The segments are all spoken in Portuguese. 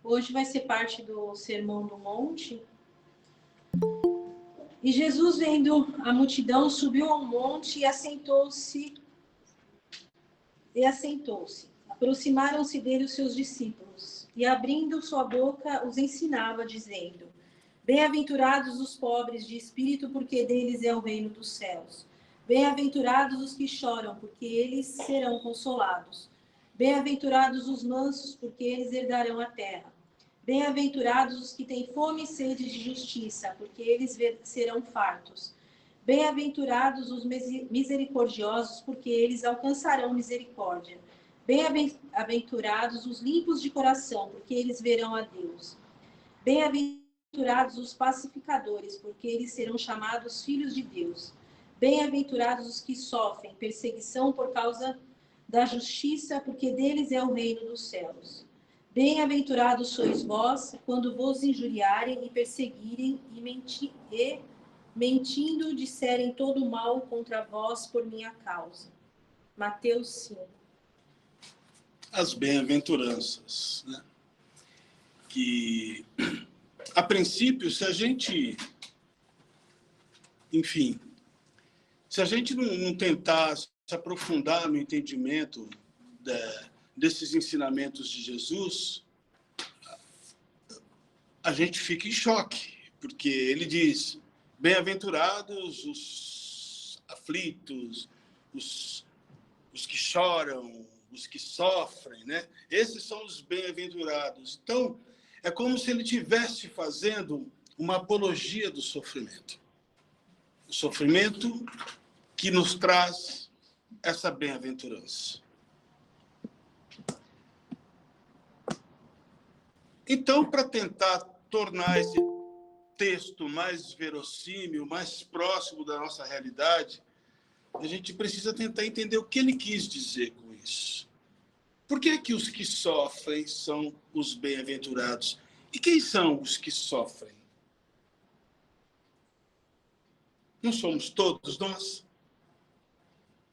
Hoje vai ser parte do Sermão do Monte. E Jesus, vendo a multidão, subiu ao monte e assentou-se. Aproximaram-se dele os seus discípulos, e abrindo sua boca, os ensinava, dizendo: Bem-aventurados os pobres de espírito, porque deles é o reino dos céus. Bem-aventurados os que choram, porque eles serão consolados. Bem-aventurados os mansos, porque eles herdarão a terra. Bem-aventurados os que têm fome e sede de justiça, porque eles serão fartos. Bem-aventurados os misericordiosos, porque eles alcançarão misericórdia. Bem-aventurados os limpos de coração, porque eles verão a Deus. Bem-aventurados os pacificadores, porque eles serão chamados filhos de Deus. Bem-aventurados os que sofrem perseguição por causa da justiça, porque deles é o reino dos céus. Bem-aventurados sois vós, quando vos injuriarem e perseguirem e mentindo disserem todo mal contra vós por minha causa. Mateus 5. As bem-aventuranças, né? Que, a princípio, se a gente não tentar se aprofundar no entendimento desses ensinamentos de Jesus, a gente fica em choque, porque ele diz: bem-aventurados os aflitos, os que choram, os que sofrem, né? Esses são os bem-aventurados. Então, é como se ele estivesse fazendo uma apologia do sofrimento. O sofrimento que nos traz essa bem-aventurança. Então, para tentar tornar esse texto mais verossímil, mais próximo da nossa realidade, a gente precisa tentar entender o que ele quis dizer com isso. Por que que os que sofrem são os bem-aventurados? E quem são os que sofrem? Não somos todos nós?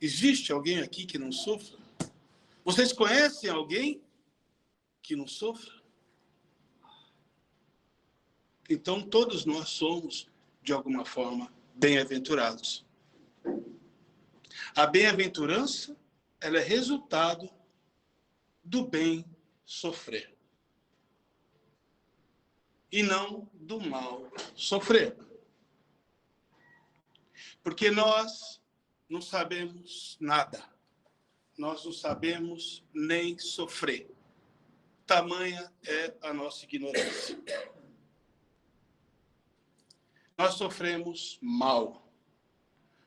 Existe alguém aqui que não sofra? Vocês conhecem alguém que não sofra? Então, todos nós somos, de alguma forma, bem-aventurados. A bem-aventurança, ela é resultado do bem sofrer. E não do mal sofrer. Porque nós não sabemos nada. Nós não sabemos nem sofrer. Tamanha é a nossa ignorância. Nós sofremos mal.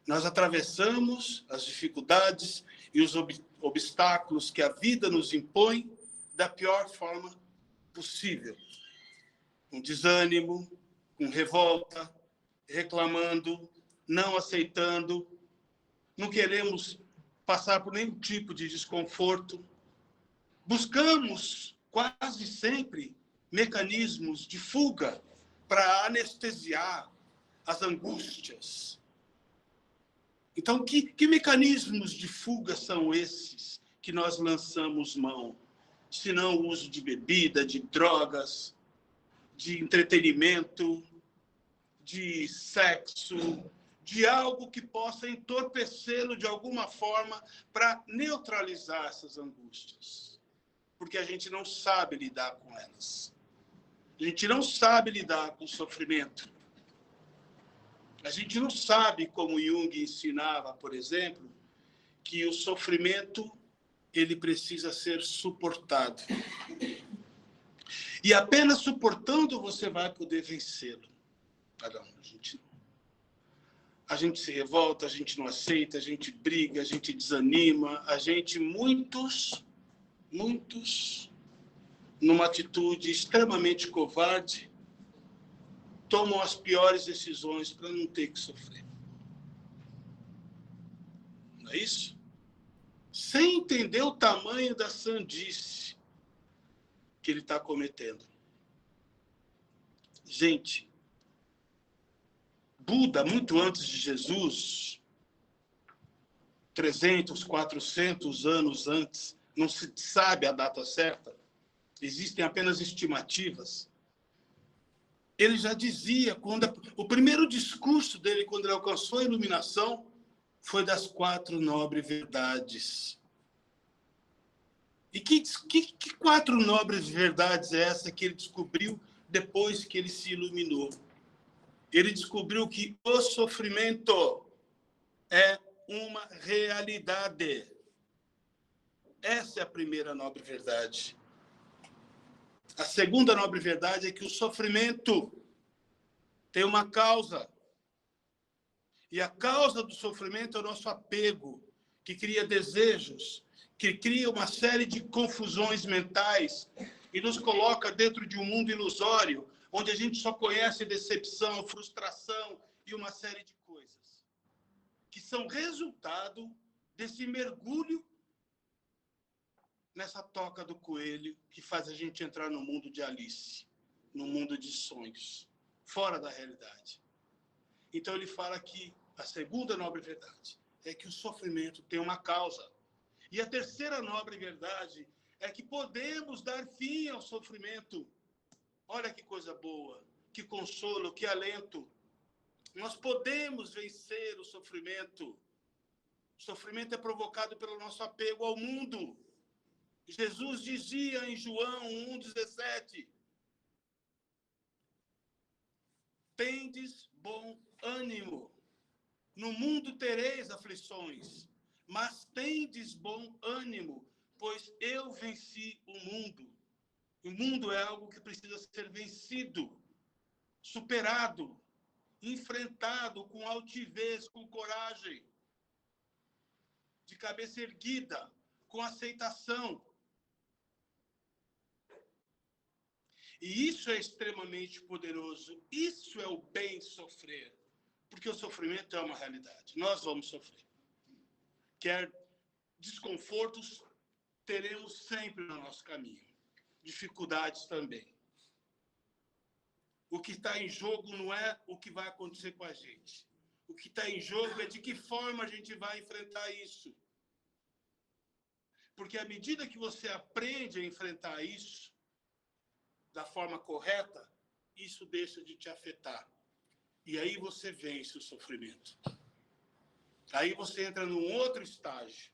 Nós atravessamos as dificuldades e os obstáculos que a vida nos impõe da pior forma possível. Com desânimo, com revolta, reclamando, não aceitando. Não queremos passar por nenhum tipo de desconforto. Buscamos quase sempre mecanismos de fuga para anestesiar as angústias. Então, que mecanismos de fuga são esses que nós lançamos mão? Se não o uso de bebida, de drogas, de entretenimento, de sexo, de algo que possa entorpecê-lo de alguma forma para neutralizar essas angústias. Porque a gente não sabe lidar com elas. A gente não sabe lidar com o sofrimento. A gente não sabe, como Jung ensinava, por exemplo, que o sofrimento ele precisa ser suportado. E apenas suportando você vai poder vencê-lo. A gente se revolta, a gente não aceita, a gente briga, a gente desanima, muitos, numa atitude extremamente covarde, tomam as piores decisões para não ter que sofrer. Não é isso? Sem entender o tamanho da sandice que ele está cometendo. Gente, Buda, muito antes de Jesus, 300, 400 anos antes, não se sabe a data certa, existem apenas estimativas. Ele já dizia, o primeiro discurso dele, quando ele alcançou a iluminação, foi das 4 nobres verdades. E que 4 nobres verdades é essa que ele descobriu depois que ele se iluminou? Ele descobriu que o sofrimento é uma realidade. Essa é a primeira nobre verdade. A segunda nobre verdade é que o sofrimento tem uma causa. E a causa do sofrimento é o nosso apego, que cria desejos, que cria uma série de confusões mentais e nos coloca dentro de um mundo ilusório, onde a gente só conhece decepção, frustração e uma série de coisas, que são resultado desse mergulho nessa toca do coelho que faz a gente entrar no mundo de Alice, no mundo de sonhos, fora da realidade. Então ele fala que a segunda nobre verdade é que o sofrimento tem uma causa. E a terceira nobre verdade é que podemos dar fim ao sofrimento. Olha que coisa boa, que consolo, que alento. Nós podemos vencer o sofrimento. O sofrimento é provocado pelo nosso apego ao mundo. Jesus dizia em João 1,17: tendes bom ânimo. No mundo tereis aflições, mas tendes bom ânimo, pois eu venci o mundo. O mundo é algo que precisa ser vencido, superado, enfrentado com altivez, com coragem, de cabeça erguida, com aceitação. E isso é extremamente poderoso. Isso é o bem sofrer. Porque o sofrimento é uma realidade. Nós vamos sofrer. Quer desconfortos, teremos sempre no nosso caminho. Dificuldades também. O que está em jogo não é o que vai acontecer com a gente. O que está em jogo é de que forma a gente vai enfrentar isso. Porque à medida que você aprende a enfrentar isso da forma correta, isso deixa de te afetar. E aí você vence o sofrimento. Aí você entra num outro estágio.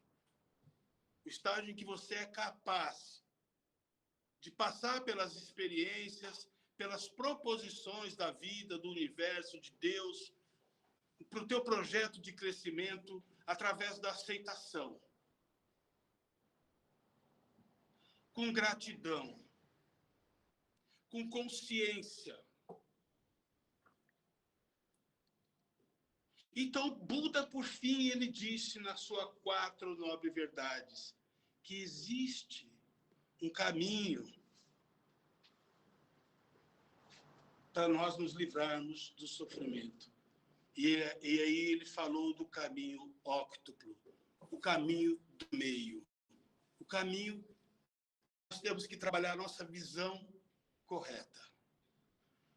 O estágio em que você é capaz de passar pelas experiências, pelas proposições da vida, do universo, de Deus, para o teu projeto de crescimento, através da aceitação. Com gratidão. Com consciência. Então, Buda, por fim, ele disse nas suas 4 nobres verdades que existe um caminho para nós nos livrarmos do sofrimento. E aí ele falou do caminho óctuplo, o caminho do meio. O caminho, nós temos que trabalhar a nossa visão correta.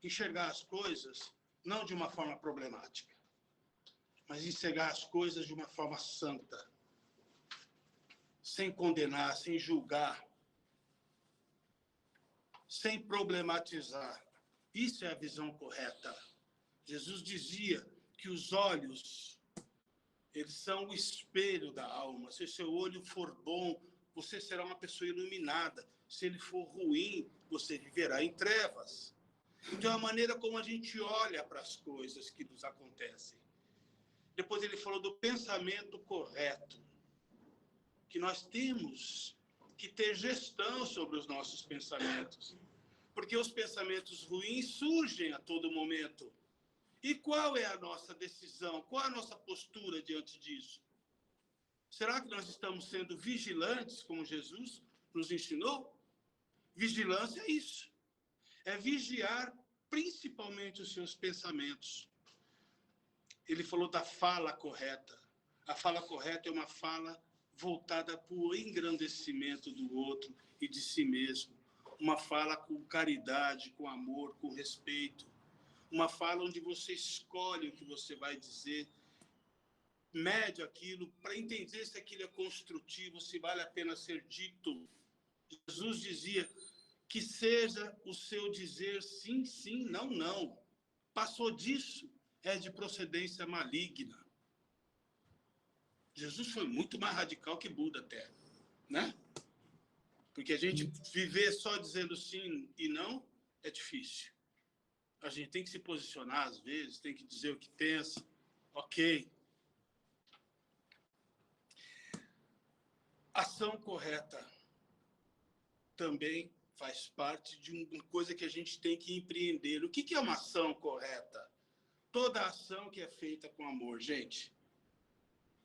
Enxergar as coisas não de uma forma problemática, mas enxergar as coisas de uma forma santa, sem condenar, sem julgar, sem problematizar. Isso é a visão correta. Jesus dizia que os olhos, eles são o espelho da alma. Se seu olho for bom, você será uma pessoa iluminada. Se ele for ruim, você viverá em trevas. Então, é a maneira como a gente olha para as coisas que nos acontecem. Depois ele falou do pensamento correto, que nós temos que ter gestão sobre os nossos pensamentos, porque os pensamentos ruins surgem a todo momento. E qual é a nossa decisão? Qual a nossa postura diante disso? Será que nós estamos sendo vigilantes, como Jesus nos ensinou? Vigilância é isso. É vigiar principalmente os seus pensamentos. Ele falou da fala correta. A fala correta é uma fala voltada para o engrandecimento do outro e de si mesmo. Uma fala com caridade, com amor, com respeito. Uma fala onde você escolhe o que você vai dizer, mede aquilo para entender se aquilo é construtivo, se vale a pena ser dito. Jesus dizia que seja o seu dizer sim, sim, não, não. Passou disso, é de procedência maligna. Jesus foi muito mais radical que Buda até, né? Porque a gente viver só dizendo sim e não é difícil. A gente tem que se posicionar às vezes, tem que dizer o que pensa. Ok. Ação correta também faz parte de uma coisa que a gente tem que empreender. O que é uma ação correta? Toda ação que é feita com amor, gente.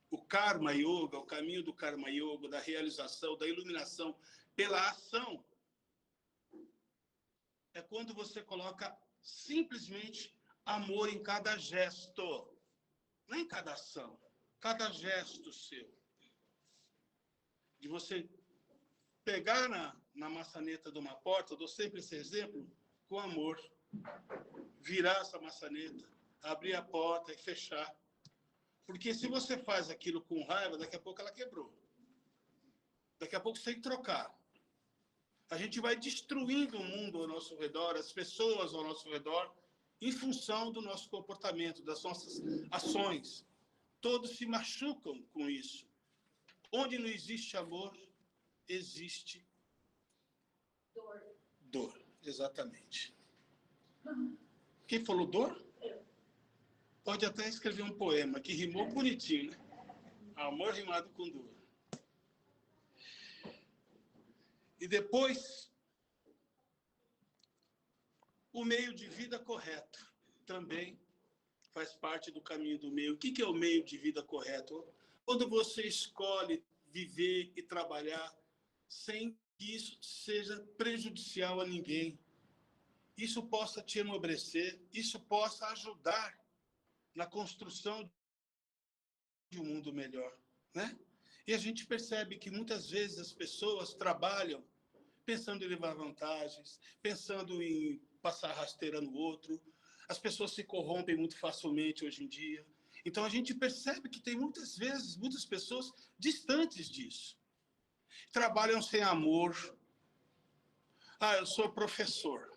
O Karma Yoga, o caminho do Karma Yoga, da realização, da iluminação pela ação, é quando você coloca simplesmente amor em cada gesto, não em cada ação, cada gesto seu. De você pegar na maçaneta de uma porta, eu dou sempre esse exemplo, com amor. Virar essa maçaneta, abrir a porta e fechar. Porque se você faz aquilo com raiva, daqui a pouco ela quebrou. Daqui a pouco você tem que trocar. A gente vai destruindo o mundo ao nosso redor, as pessoas ao nosso redor, em função do nosso comportamento, das nossas ações. Todos se machucam com isso. Onde não existe amor, existe dor. Exatamente. Quem falou dor? Pode até escrever um poema que rimou bonitinho, né? Amor rimado com dor. E depois, o meio de vida correto também faz parte do caminho do meio. O que é o meio de vida correto? Quando você escolhe viver e trabalhar sem que isso seja prejudicial a ninguém, isso possa te enobrecer, isso possa ajudar na construção de um mundo melhor, né? E a gente percebe que muitas vezes as pessoas trabalham pensando em levar vantagens, pensando em passar rasteira no outro. As pessoas se corrompem muito facilmente hoje em dia. Então a gente percebe que tem muitas vezes muitas pessoas distantes disso. Trabalham sem amor. Ah, eu sou professor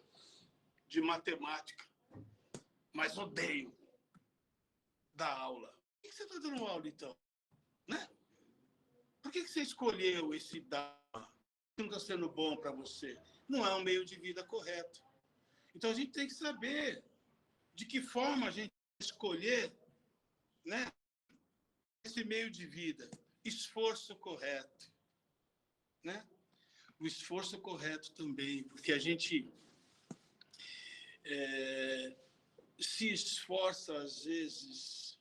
de matemática, mas odeio dar aula. Por que você está dando aula, então? Né? Por que você escolheu esse dar que não está sendo bom para você? Não é um meio de vida correto. Então a gente tem que saber de que forma a gente escolher, né, esse meio de vida. Esforço correto, né? O esforço correto também, porque a gente se esforça, às vezes,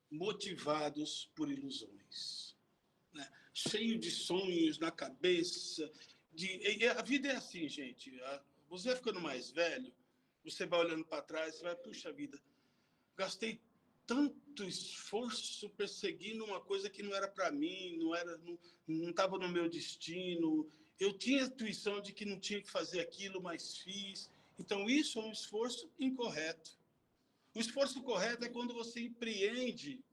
motivados por ilusões, né? Cheio de sonhos na cabeça. A vida é assim, gente. Você vai ficando mais velho, você vai olhando para trás, você vai, puxa vida, gastei tanto esforço perseguindo uma coisa que não era para mim, não estava no meu destino. Eu tinha a intuição de que não tinha que fazer aquilo, mas fiz. Então, isso é um esforço incorreto. O esforço correto é quando você empreende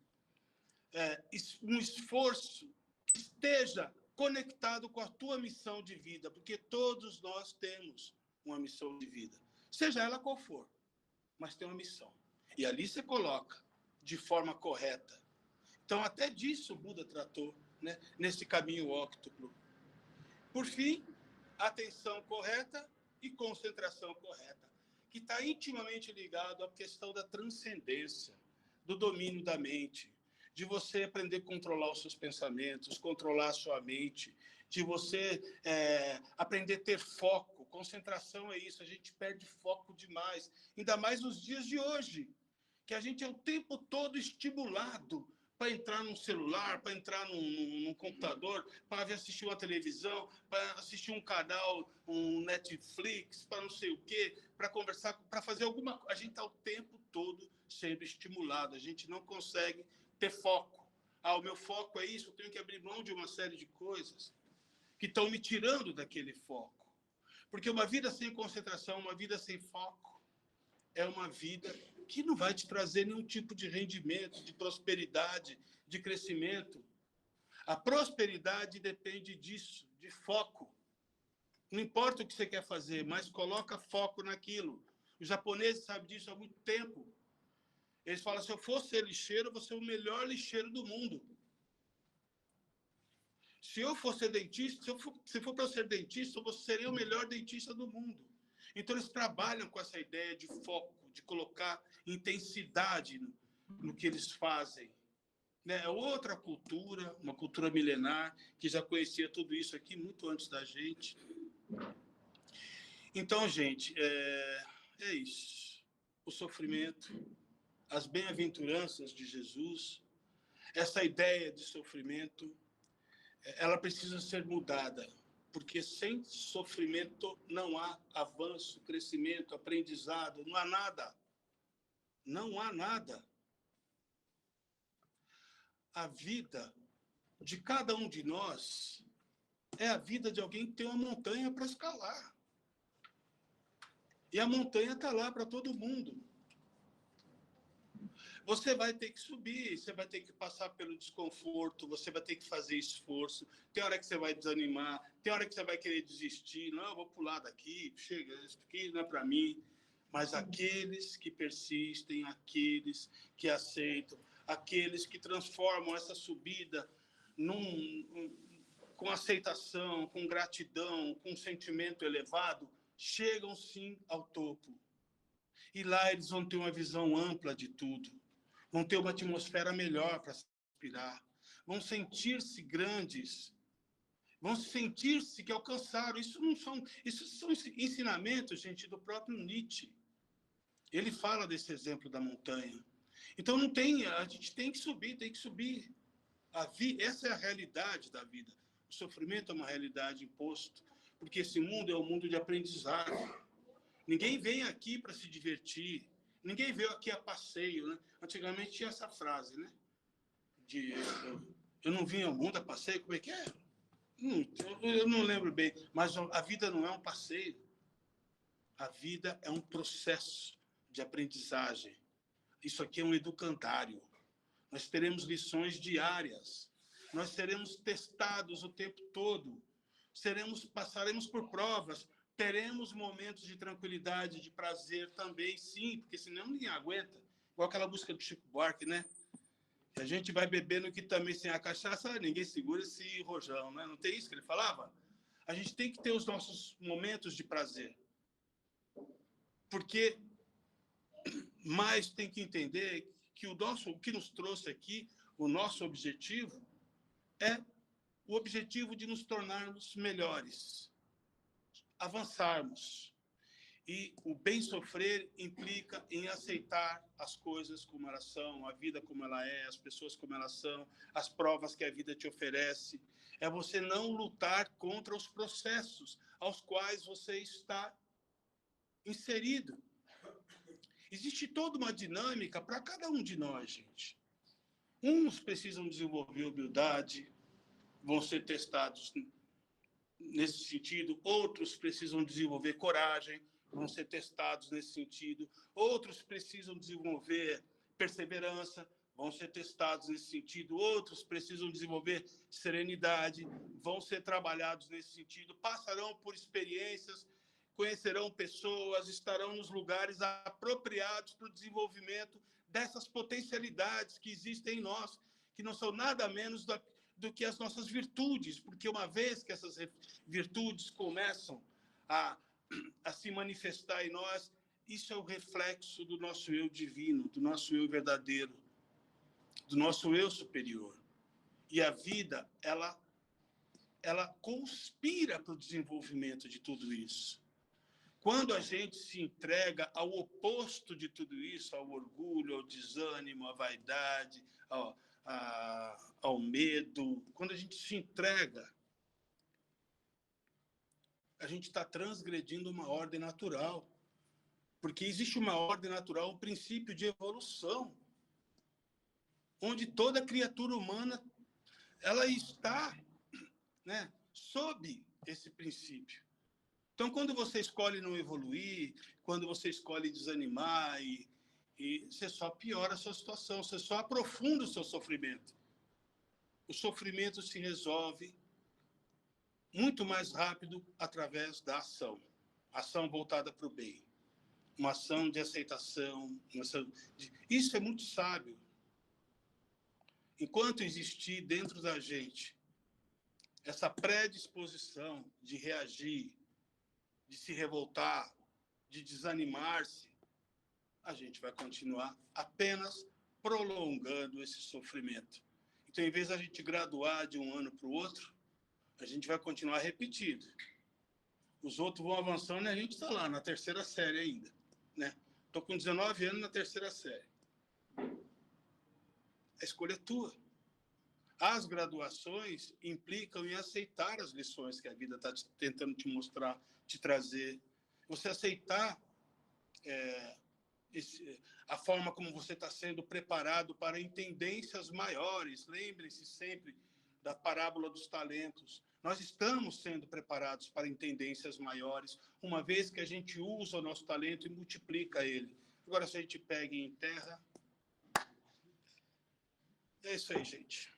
um esforço que esteja conectado com a tua missão de vida, porque todos nós temos uma missão de vida, seja ela qual for, mas tem uma missão. E ali você coloca de forma correta. Então, até disso o Buda tratou, né, nesse caminho óctuplo. Por fim, atenção correta e concentração correta, que está intimamente ligado à questão da transcendência, do domínio da mente, de você aprender a controlar os seus pensamentos, controlar a sua mente, de você aprender a ter foco. Concentração é isso, a gente perde foco demais, ainda mais nos dias de hoje, que a gente é o tempo todo estimulado para entrar num celular, para entrar num computador, para assistir uma televisão, para assistir um canal, um Netflix, para não sei o quê, para conversar, para fazer alguma coisa. A gente está o tempo todo sendo estimulado, a gente não consegue ter foco. Ah, o meu foco é isso, eu tenho que abrir mão de uma série de coisas que estão me tirando daquele foco. Porque uma vida sem concentração, uma vida sem foco, é uma vida que não vai te trazer nenhum tipo de rendimento, de prosperidade, de crescimento. A prosperidade depende disso, de foco, Não importa o que você quer fazer, mas coloca foco naquilo. Os japoneses sabem disso há muito tempo. Eles falam, se eu for ser lixeiro, eu vou ser o melhor lixeiro do mundo. Se eu for ser dentista, se for para eu ser dentista, eu serei o melhor dentista do mundo. Então, eles trabalham com essa ideia de foco, de colocar intensidade no que eles fazem. É outra cultura, uma cultura milenar, que já conhecia tudo isso aqui muito antes da gente. Então, gente, é isso. O sofrimento, as bem-aventuranças de Jesus, essa ideia de sofrimento, ela precisa ser mudada, porque sem sofrimento não há avanço, crescimento, aprendizado, não há nada. Não há nada. A vida de cada um de nós é a vida de alguém que tem uma montanha para escalar. E a montanha está lá para todo mundo. Você vai ter que subir, você vai ter que passar pelo desconforto, você vai ter que fazer esforço. Tem hora que você vai desanimar, tem hora que você vai querer desistir. Não, eu vou pular daqui, chega, isso aqui não é para mim. Mas aqueles que persistem, aqueles que aceitam, aqueles que transformam essa subida com aceitação, com gratidão, com um sentimento elevado, chegam sim ao topo. E lá eles vão ter uma visão ampla de tudo. Vão ter uma atmosfera melhor para se respirar. Vão sentir-se grandes. Vão sentir-se que alcançaram. Isso são ensinamentos, gente, do próprio Nietzsche. Ele fala desse exemplo da montanha. Então a gente tem que subir, tem que subir. Essa é a realidade da vida. O sofrimento é uma realidade imposta, porque esse mundo é um mundo de aprendizado. Ninguém vem aqui para se divertir. Ninguém veio aqui a passeio, né? Antigamente tinha essa frase, né? Eu não vim ao mundo a passeio, como é que é? Eu não lembro bem, mas a vida não é um passeio. A vida é um processo de aprendizagem. Isso aqui é um educandário. Nós teremos lições diárias. Nós seremos testados o tempo todo. Passaremos por provas. Teremos momentos de tranquilidade, de prazer também, sim, porque senão ninguém aguenta. Igual aquela música do Chico Buarque, né? A gente vai bebendo que também sem a cachaça, ninguém segura esse rojão, né? Não tem isso que ele falava? A gente tem que ter os nossos momentos de prazer. Porque mais tem que entender que o que nos trouxe aqui, o nosso objetivo, é o objetivo de nos tornarmos melhores, avançarmos. E o bem sofrer implica em aceitar as coisas como elas são, a vida como ela é, as pessoas como elas são, as provas que a vida te oferece. É você não lutar contra os processos aos quais você está inserido. Existe toda uma dinâmica para cada um de nós, gente. Uns precisam desenvolver humildade, vão ser testados nesse sentido. Outros precisam desenvolver coragem, vão ser testados nesse sentido. Outros precisam desenvolver perseverança, vão ser testados nesse sentido. Outros precisam desenvolver serenidade, vão ser trabalhados nesse sentido. Passarão por experiências, conhecerão pessoas, estarão nos lugares apropriados para o desenvolvimento dessas potencialidades que existem em nós, que não são nada menos do que as nossas virtudes, porque uma vez que essas virtudes começam a se manifestar em nós, isso é o reflexo do nosso eu divino, do nosso eu verdadeiro, do nosso eu superior. E a vida, ela conspira para o desenvolvimento de tudo isso. Quando a gente se entrega ao oposto de tudo isso, ao orgulho, ao desânimo, à vaidade, ao medo, quando a gente se entrega, a gente está transgredindo uma ordem natural. Porque existe uma ordem natural, um princípio de evolução, onde toda criatura humana ela está, né, sob esse princípio. Então, quando você escolhe não evoluir, quando você escolhe desanimar, e você só piora a sua situação, você só aprofunda o seu sofrimento. O sofrimento se resolve muito mais rápido através da ação. Ação voltada para o bem. Uma ação de aceitação. Isso é muito sábio. Enquanto existir dentro da gente essa predisposição de reagir, de se revoltar, de desanimar-se, a gente vai continuar apenas prolongando esse sofrimento. Então, em vez de a gente graduar de um ano para o outro, a gente vai continuar repetindo. Os outros vão avançando e a gente está lá, na terceira série ainda. Né? Estou com 19 anos na terceira série. A escolha é tua. As graduações implicam em aceitar as lições que a vida está tentando te mostrar, te trazer. Você aceitar a forma como você está sendo preparado para intendências maiores. Lembre-se sempre da parábola dos talentos. Nós estamos sendo preparados para intendências maiores, uma vez que a gente usa o nosso talento e multiplica ele. Agora, se a gente pega e enterra... É isso aí, gente.